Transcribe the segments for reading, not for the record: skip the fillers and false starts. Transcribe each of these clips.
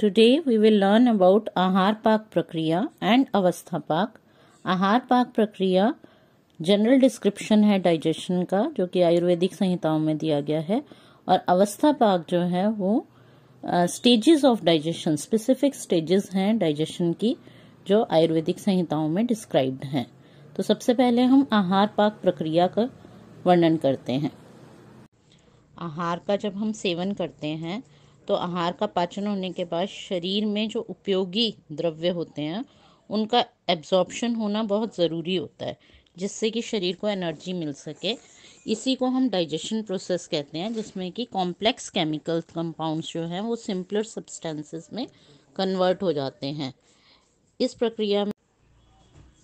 Today we will learn about आहार पाक प्रक्रिया and अवस्था पाक। आहार पाक प्रक्रिया जनरल डिस्क्रिप्शन है डाइजेशन का, जो कि आयुर्वेदिक संहिताओं में दिया गया है, और अवस्था पाक जो है वो stages of digestion, specific stages हैं डाइजेशन की, जो आयुर्वेदिक संहिताओं में डिस्क्राइब्ड हैं। तो सबसे पहले हम आहार पाक प्रक्रिया का वर्णन करते हैं। आहार का जब हम सेवन करते हैं तो आहार का पाचन होने के बाद शरीर में जो उपयोगी द्रव्य होते हैं उनका एब्जॉर्प्शन होना बहुत ज़रूरी होता है, जिससे कि शरीर को एनर्जी मिल सके। इसी को हम डाइजेशन प्रोसेस कहते हैं, जिसमें कि कॉम्प्लेक्स केमिकल कंपाउंड्स जो हैं वो सिंपलर सब्सटेंसेस में कन्वर्ट हो जाते हैं। इस प्रक्रिया में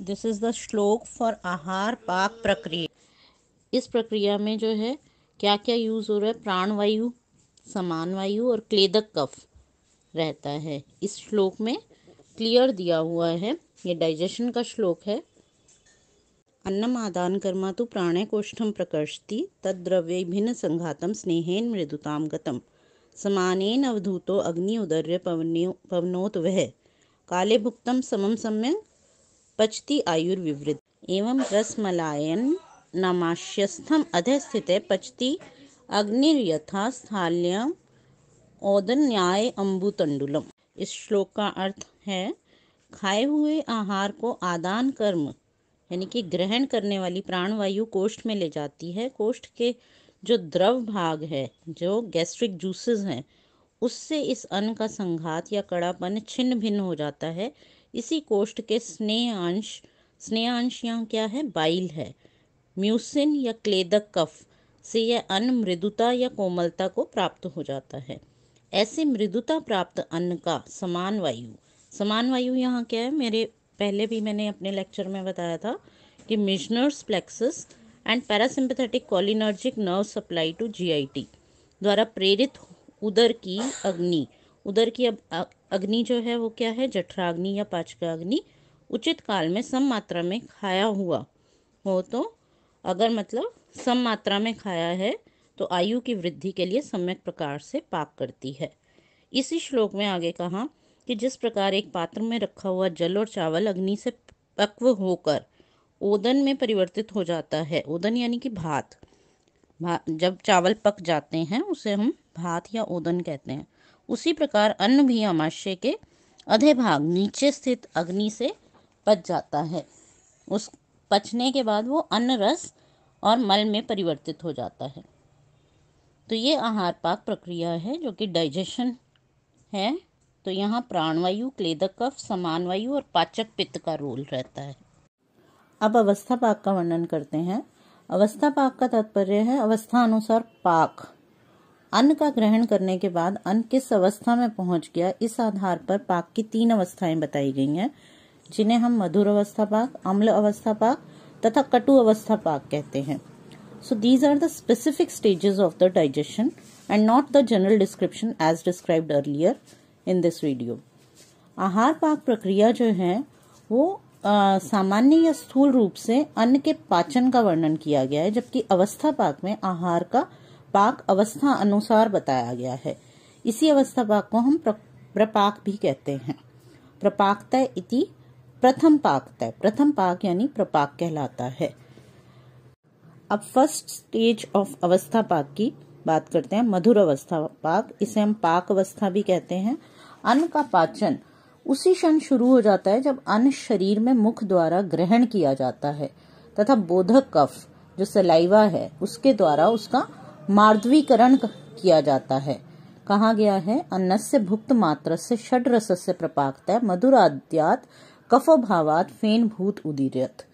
दिस इज़ द श्लोक फॉर आहार पाक प्रक्रिया। इस प्रक्रिया में जो है क्या क्या यूज़ हो रहा है, प्राणवायु, समान वायु और क्लेदक कफ रहता है। इस श्लोक में क्लियर दिया हुआ है, ये डाइजेशन का श्लोक है। अन्नमादान कर्मा तु प्राणे कोष्ठम प्रकर्षति तद्द्रव्ये भिन्न संघातम स्नेहेन मृदुताम गतम समानेन अवधूतो अग्नि उदर्य पवनोत वह काले भुक्तम समम सम्यक पचति आयुर्विवृत एवं रसमलायन नामाश्यस्थम अधः स्थिते पचति अग्निर्यथा स्थाल्यम ओदन न्याय अम्बुतंडुलम। इस श्लोक का अर्थ है, खाए हुए आहार को आदान कर्म यानी कि ग्रहण करने वाली प्राणवायु कोष्ठ में ले जाती है। कोष्ठ के जो द्रव भाग है, जो गैस्ट्रिक जूसेस हैं, उससे इस अन्न का संघात या कड़ापन छिन्न भिन्न हो जाता है। इसी कोष्ठ के स्नेहांश यहाँ क्या है, बाइल है। म्यूसिन या क्लेदक कफ से यह अन्न मृदुता या कोमलता को प्राप्त हो जाता है। ऐसे मृदुता प्राप्त अन्न का समान वायु यहाँ क्या है, मेरे पहले भी मैंने अपने लेक्चर में बताया था कि Meissner's plexus and parasympathetic cholinergic nerve supply to GIT द्वारा प्रेरित उदर की अग्नि जो है वो क्या है, जठराग्नि या पाचकाग्नि उचित काल में सम मात्रा में खाया हुआ हो, तो अगर मतलब सम मात्रा में खाया है तो आयु की वृद्धि के लिए सम्यक प्रकार से पाक करती है। इसी श्लोक में आगे कहा कि जिस प्रकार एक पात्र में रखा हुआ जल और चावल अग्नि से पक्व होकर ओदन में परिवर्तित हो जाता है, ओदन यानी कि भात, जब चावल पक जाते हैं उसे हम भात या ओदन कहते हैं, उसी प्रकार अन्न भी आमाशय के अधे भाग नीचे स्थित अग्नि से पच जाता है। उस पचने के बाद वो अन्न रस और मल में परिवर्तित हो जाता है। तो ये आहार पाक प्रक्रिया है जो कि डाइजेशन है। तो यहाँ प्राणवायु, क्लेदक कफ, समान वायु और पाचक पित्त का रोल रहता है। अब अवस्था पाक का वर्णन करते हैं। अवस्था पाक का तात्पर्य है अवस्था अनुसार पाक। अन्न का ग्रहण करने के बाद अन्न किस अवस्था में पहुंच गया, इस आधार पर पाक की 3 अवस्थाएं बताई गई हैं, जिन्हें हम मधुर अवस्था पाक, अम्ल अवस्था पाक तथा कटु अवस्था पाक कहते हैं। So these are the specific stages of the digestion and not the general description as described earlier in this video. आहार पाक प्रक्रिया जो है वो सामान्य या स्थूल रूप से अन्न के पाचन का वर्णन किया गया है, जबकि अवस्था पाक में आहार का पाक अवस्था अनुसार बताया गया है। इसी अवस्था पाक को हम प्रपाक भी कहते हैं। प्रपाकतय इति प्रथम पाकतय, प्रथम पाक यानी प्रपाक कहलाता है। अब फर्स्ट स्टेज ऑफ अवस्था पाक की बात करते हैं, मधुर अवस्था पाक। इसे हम पाक अवस्था भी कहते हैं। अन्न का पाचन उसी क्षण शुरू हो जाता है जब अन्न शरीर में मुख द्वारा ग्रहण किया जाता है तथा बोधक कफ जो सलाइवा है उसके द्वारा उसका मार्दवीकरण किया जाता है। कहा गया है, अन्नस्य भुक्त मात्रस्य षड रसस्य प्रपाकतः मधुराद्यात् कफो भावात् फेन भूत उदीर्यत।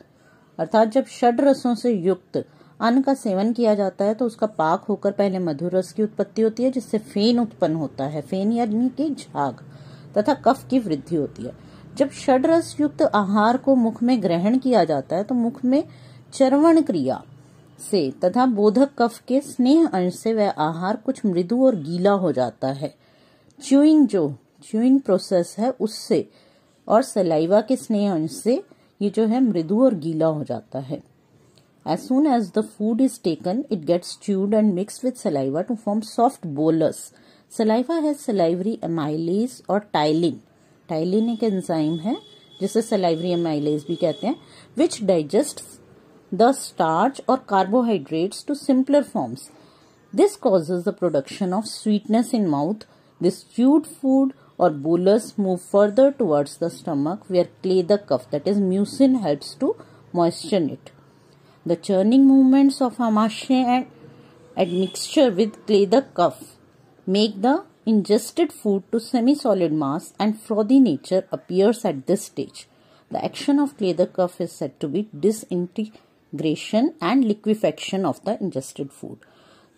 अर्थात जब षड रसों से युक्त अन्न का सेवन किया जाता है तो उसका पाक होकर पहले मधुर रस की उत्पत्ति होती है, जिससे फेन उत्पन्न होता है, फेन यानी कि झाग, तथा कफ की वृद्धि होती है। जब षड रस युक्त आहार को मुख में ग्रहण किया जाता है तो मुख में चर्वण क्रिया से तथा बोधक कफ के स्नेह अंश से वह आहार कुछ मृदु और गीला हो जाता है। च्यूइंग प्रोसेस है उससे और सलाइवा के स्नेह अंश से ये जो है मृदु और गीला हो जाता है। As soon as the food is taken, it gets chewed and mixed with saliva to form soft bolus. Saliva है सलाइवरी एमाइलेज और टाइलिन। टाइलिन एक एंजाइम है जिसे सलाइवरी एमाइलेज भी कहते हैं, विच डाइजेस्ट द स्टार्च और carbohydrates to simpler forms. This causes the production of sweetness in mouth. This chewed food or bolus move further towards the stomach where clay the cuff, that is mucin, helps to moisten it. The churning movements of amashe and admixture with clay the cuff make the ingested food to semi-solid mass and frothy nature appears at this stage. The action of clay the cuff is said to be disintegration and liquefaction of the ingested food.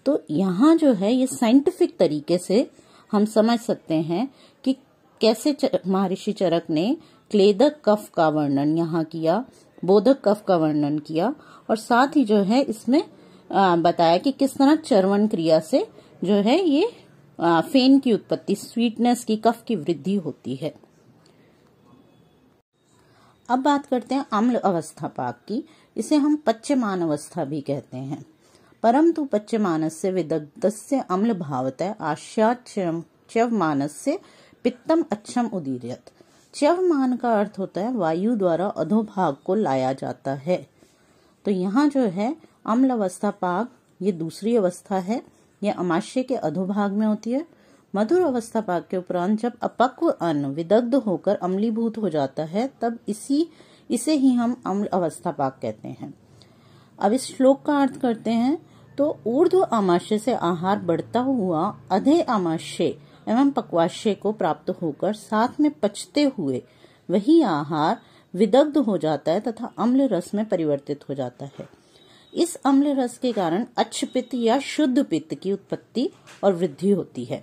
तो यहाँ जो है ये scientific तरीके से हम समझ सकते हैं कि कैसे महर्षि चरक ने क्लेदक कफ का वर्णन यहाँ किया, बोधक कफ का वर्णन किया, और साथ ही जो है इसमें बताया कि किस तरह चर्वण क्रिया से जो है ये फेन की उत्पत्ति, स्वीटनेस की, कफ की वृद्धि होती है। अब बात करते हैं अम्ल अवस्था पाक की। इसे हम पच्यमान अवस्था भी कहते हैं। परंतु पच्यमानस्य विदग्धस्य अम्ल भावतः च्यवमानस्य पित्तम अच्छम उदीर्यत। च्यवमान का अर्थ होता है वायु द्वारा अधोभाग को लाया जाता है। तो यहाँ जो है अम्ल अवस्था पाक, ये दूसरी अवस्था है, यह अमाशय के अधोभाग में होती है। मधुर अवस्था पाक के उपरांत जब अपक्व अन्न विदग्ध होकर अम्लीभूत हो जाता है तब इसे ही हम अम्ल अवस्था पाक कहते हैं। अब इस श्लोक का अर्थ करते हैं तो ऊर्ध्व आमाशय से आहार बढ़ता हुआ अधे आमाशय एवं पक्वाशय को प्राप्त होकर साथ में पचते हुए वही आहार विदग्ध हो जाता है तथा अम्ल रस में परिवर्तित हो जाता है। इस अम्ल रस के कारण अच्छ पित्त या शुद्ध पित्त की उत्पत्ति और वृद्धि होती है।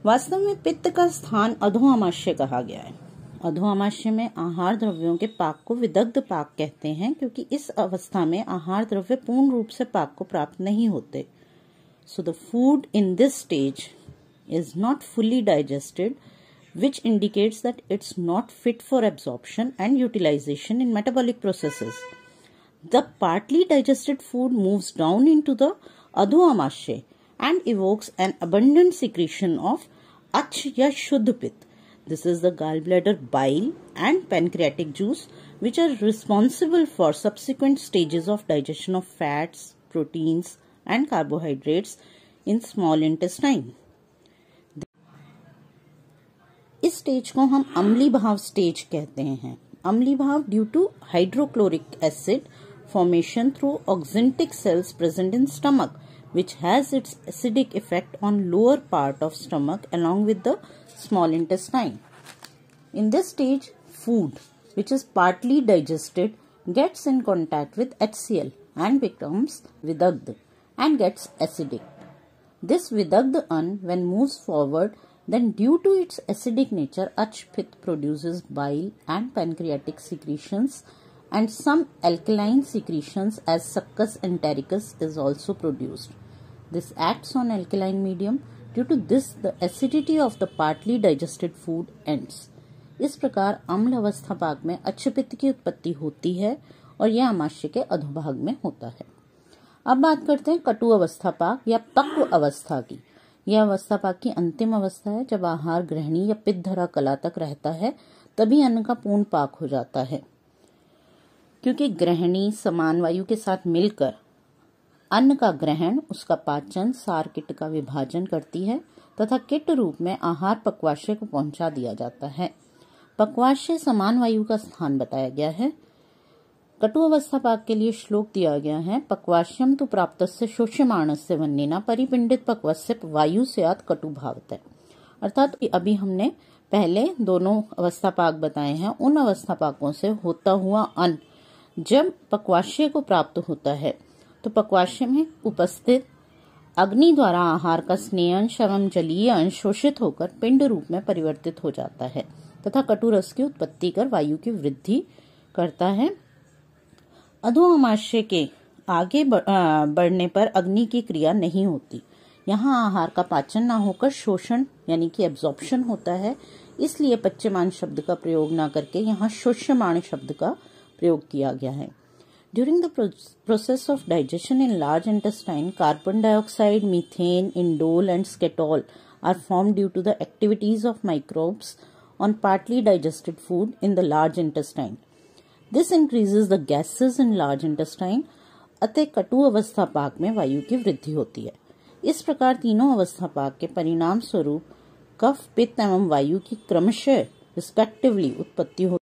वास्तव में पित्त का स्थान अधोआमाशय कहा गया है। अधोआमाशय में आहार द्रव्यों के पाक को विदग्ध पाक कहते हैं, क्योंकि इस अवस्था में आहार द्रव्य पूर्ण रूप से पाक को प्राप्त नहीं होते। So the food in this stage is not fully digested, which indicates that it's not fit for absorption and utilization in metabolic processes. The partly digested food moves down into the adhoamashay and evokes an abundant secretion of ach ya shuddh pitta. This is the gallbladder bile and pancreatic juice, which are responsible for subsequent stages of digestion of fats, proteins and carbohydrates in small intestine. इस stage को हम अम्ली भाव stage कहते हैं। अम्ली भाव due to hydrochloric acid formation through oxyntic cells present in stomach, which has its acidic effect on lower part of stomach along with the small intestine. In this stage, food which is partly digested gets in contact with HCl and becomes vidagdha and gets acidic. This vidagdha an when moves forward, then due to its acidic nature, ach pitta produces bile and pancreatic secretions, and some alkaline secretions as succus entericus is also produced. This acts on alkaline medium. Due to this, the acidity of the partly digested food ends. इस प्रकार अम्ल अवस्था पाक में अच्छ पित्त की उत्पत्ति होती है और यह आमाशय के अधोभाग में होता है। अब बात करते हैं कटु अवस्था पाक या पक्व अवस्था की। यह अवस्था पाक की अंतिम अवस्था है। जब आहार ग्रहणी या पित्त धरा कला तक रहता है तभी अन्न का पूर्ण पाक हो जाता है, क्योंकि ग्रहणी समान वायु के साथ मिलकर अन्न का ग्रहण, उसका पाचन, सार किट का विभाजन करती है तथा किट रूप में आहार पक्वाशय को पहुंचा दिया जाता है। पक्वाशय समान वायु का स्थान बताया गया है। कटु अवस्था पाक के लिए श्लोक दिया गया है, पक्वाश्यम तु प्राप्तस्य शोष्यमाणस्य वन्येना परिपिंडित पक्वस्य वायु स्यात् कटु भावतः। अर्थात अभी हमने पहले दोनों अवस्था पाक बताए हैं। उन अवस्था पाकों से होता हुआ अन्न जब पक्वाशय को प्राप्त होता है तो पक्वाशय में उपस्थित अग्नि द्वारा आहार का स्नेह अंश एवं जलीय अंश शोषित होकर पिंड रूप में परिवर्तित हो जाता है तथा कटु रस की उत्पत्ति कर वायु की वृद्धि करता है। अधोआमाशय के आगे बढ़ने पर अग्नि की क्रिया नहीं होती। यहाँ आहार का पाचन न होकर शोषण यानी कि एब्जॉर्प्शन होता है, इसलिए पच्यमान शब्द का प्रयोग न करके यहाँ शोष्यमाण शब्द का प्रयोग किया गया है। During the process of digestion in large intestine, carbon dioxide, methane, indole and skatol are formed due to the activities of microbes on partly digested food in the large intestine. This increases the gases in large intestine. अतः कटु अवस्था पाक में वायु की वृद्धि होती है। इस प्रकार तीनों अवस्था पाक के परिणाम स्वरूप कफ, पित्त एवं वायु की क्रमशः रिस्पेक्टिवली उत्पत्ति होती है।